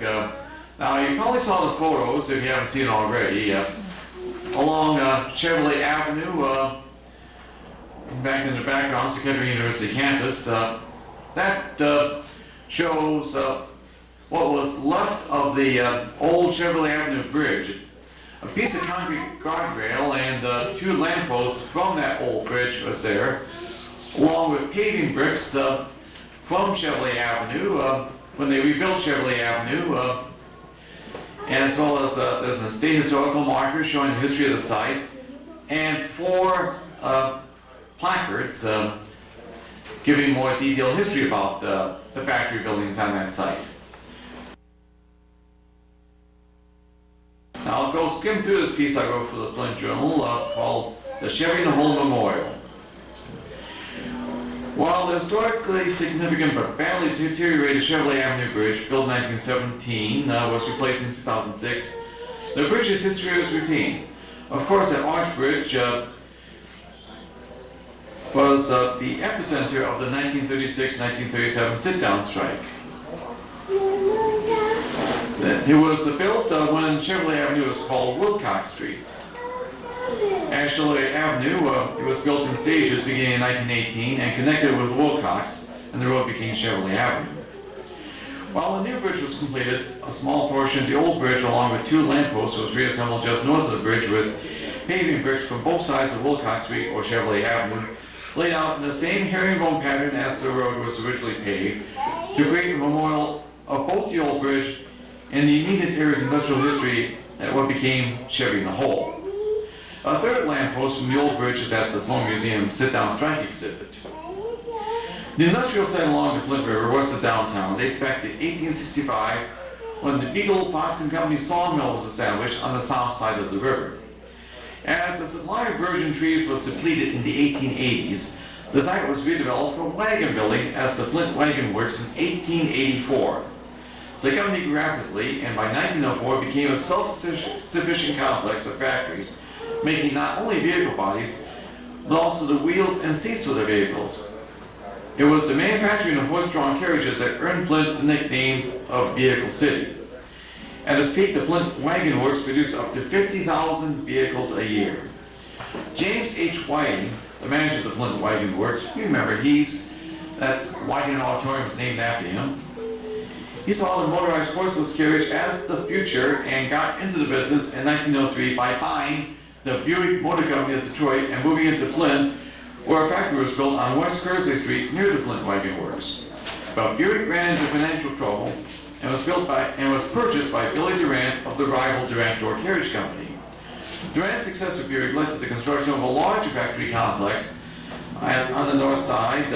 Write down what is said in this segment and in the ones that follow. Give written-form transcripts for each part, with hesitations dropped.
Now, you probably saw the photos, if you haven't seen it already, along Chevrolet Avenue, back in the background, Chevy University campus. That shows what was left of the old Chevrolet Avenue bridge. A piece of concrete guardrail and 2 lampposts from that old bridge was there, along with paving bricks from Chevrolet Avenue when they rebuilt Chevrolet Avenue, and as well as there's an state historical marker showing the history of the site, and 4 placards giving more detailed history about the factory buildings on that site. Now I'll go skim through this piece I wrote for the Flinn Journal called The Chevy in the Hole Memorial. While the historically significant but badly deteriorated Chevrolet Avenue Bridge, built in 1917, was replaced in 2006, the bridge's history was retained. Of course, that Arch Bridge was the epicenter of the 1936-1937 sit-down strike. It was built when Chevrolet Avenue was called Wilcox Street. Chevrolet Avenue, it was built in stages beginning in 1918 and connected with Wilcox, and the road became Chevrolet Avenue. While the new bridge was completed, a small portion of the old bridge along with 2 lampposts was reassembled just north of the bridge with paving bricks from both sides of Wilcox Street or Chevrolet Avenue, laid out in the same herringbone pattern as the road was originally paved, to create a memorial of both the old bridge and the immediate area's industrial history at what became Chevy in the Hole. A 3rd lamppost from the old bridge is at the Sloan Museum sit-down strike exhibit. The industrial site along the Flint River west of downtown dates back to 1865 when the Beagle, Fox and Company sawmill was established on the south side of the river. As the supply of virgin trees was depleted in the 1880s, the site was redeveloped for wagon building as the Flint Wagon Works in 1884. The company grew rapidly and by 1904 became a self-sufficient complex of factories, making not only vehicle bodies, but also the wheels and seats for the vehicles. It was the manufacturing of horse-drawn carriages that earned Flint the nickname of Vehicle City. At its peak, the Flint Wagon Works produced up to 50,000 vehicles a year. James H. Whiting, the manager of the Flint Wagon Works, you remember, that's Whiting Auditorium was named after him. He saw the motorized horseless carriage as the future and got into the business in 1903 by buying the Buick Motor Company of Detroit and moving into Flint, where a factory was built on West Kearsley Street near the Flint Wagon Works. But Buick ran into financial trouble and was purchased by Billy Durant of the rival Durant Door Carriage Company. Durant's success with Buick led to the construction of a larger factory complex on the north side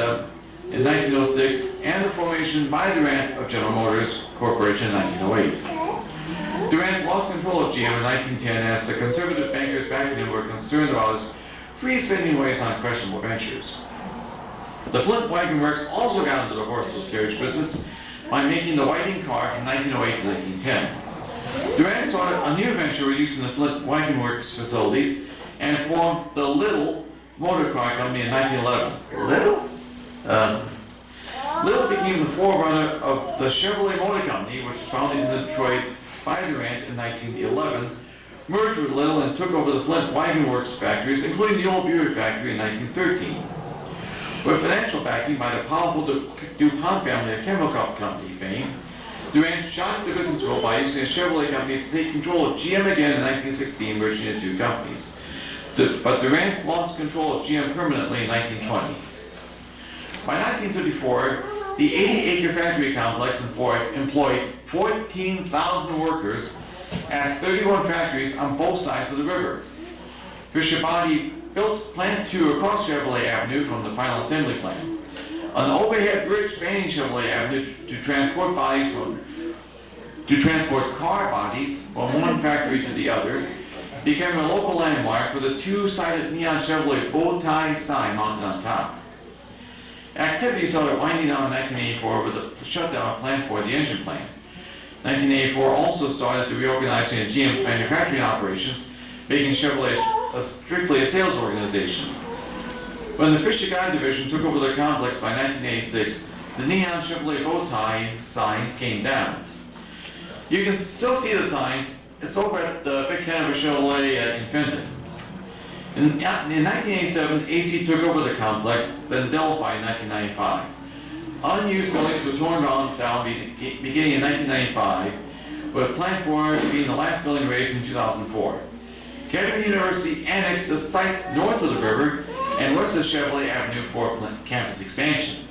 in 1906 and the formation by Durant of General Motors Corporation in 1908. Durant lost control of GM in 1910 as the conservative bankers backing him were concerned about his free spending ways on questionable ventures. The Flint Wagon Works also got into the horseless carriage business by making the Whiting car from 1908 to 1910. Durant started a new venture using the Flint Wagon Works facilities and formed the Little Motor Car Company in 1911. Little became the forerunner of the Chevrolet Motor Company, which was founded in Detroit by Durant in 1911, merged with Little and took over the Flint Wagon Works factories, including the old Buick factory in 1913. With financial backing by the powerful DuPont family of chemical company fame, Durant shocked the business world by using a Chevrolet company to take control of GM again in 1916, merging the 2 companies. But Durant lost control of GM permanently in 1920. By 1934, the 80-acre factory complex employed 14,000 workers at 31 factories on both sides of the river. Fisher Body built Plant 2 across Chevrolet Avenue from the final assembly plant. An overhead bridge spanning Chevrolet Avenue to transport car bodies from one factory to the other became a local landmark with a 2-sided neon Chevrolet bow tie sign mounted on top. Activity started winding down in 1984 with the shutdown of Plant 4, the engine plant. 1984 also started the reorganizing of GM's manufacturing operations, making Chevrolet strictly a sales organization. When the Fisher Guy division took over the complex by 1986, the neon Chevrolet bow tie signs came down. You can still see the signs. It's over at the Big Canada Chevrolet in Fenton. In 1987, AC took over the complex, then Delphi in 1995. Unused buildings were torn down beginning in 1995, with a plan for it being the last building raised in 2004. Kettering University annexed the site north of the river and west of Chevrolet Avenue for campus expansion.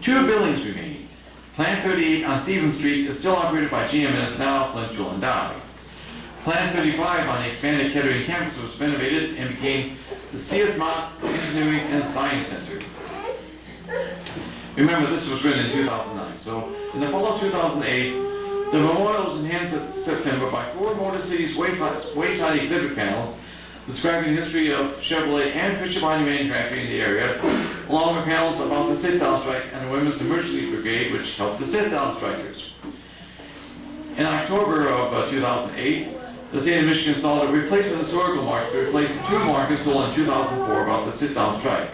2 buildings remain. Plant 38 on Stevens Street is still operated by GM and is now Flinn Tool and Die. Plant 35 on the expanded Kettering campus was renovated and became the C.S. Mott Engineering and Science Center. Remember, this was written in 2009. So, in the fall of 2008, the memorial was enhanced in September by 4 Motor City's wayside exhibit panels describing the history of Chevrolet and Fisher Body manufacturing in the area, along with panels about the sit-down strike and the Women's Emergency Brigade, which helped the sit-down strikers. In October of 2008, the state of Michigan installed a replacement historical marker to replace the 2 markers stolen in 2004 about the sit-down strike.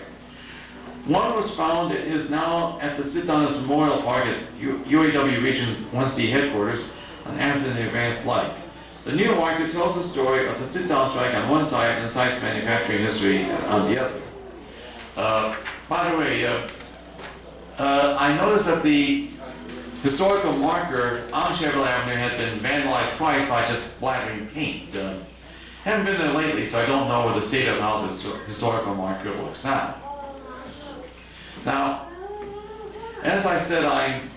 One was found and is now at the Sit-Downers Memorial Park at UAW Region 1C headquarters on Anthony Advanced Lake. The new marker tells the story of the sit-down strike on one side and the site's manufacturing history on the other. By the way, I noticed that the historical marker on Chevrolet Avenue had been vandalized twice by just splattering paint. Haven't been there lately, so I don't know the state of how this historical marker looks now. Now, as I said, I'm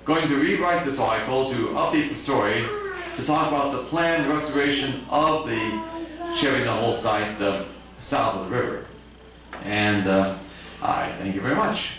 going to rewrite this article to update the story to talk about the planned restoration of the Chevy Knoll site south of the river. And I thank you very much.